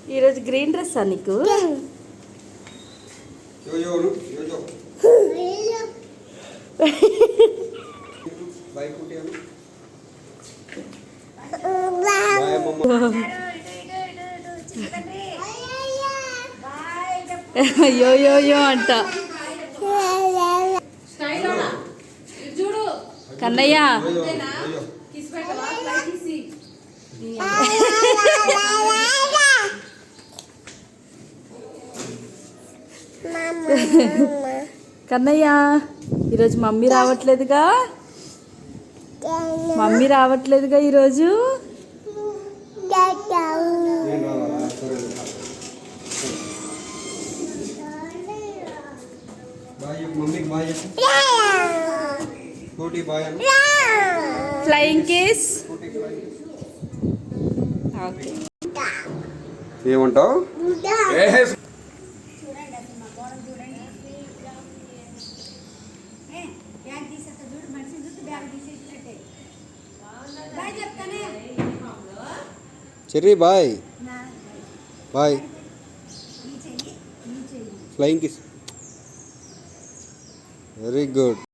ఈరోజు గ్రీన్ డ్రెస్సా నీకు? యో యో యో అంట. కన్నయ్య కన్నయ్య ఈరోజు మమ్మీ రావట్లేదుగా? మమ్మీ రావట్లేదుగా ఈరోజు? Flying kiss. ఏమంటావు? Cherry bye bye. Flying kiss. Very good.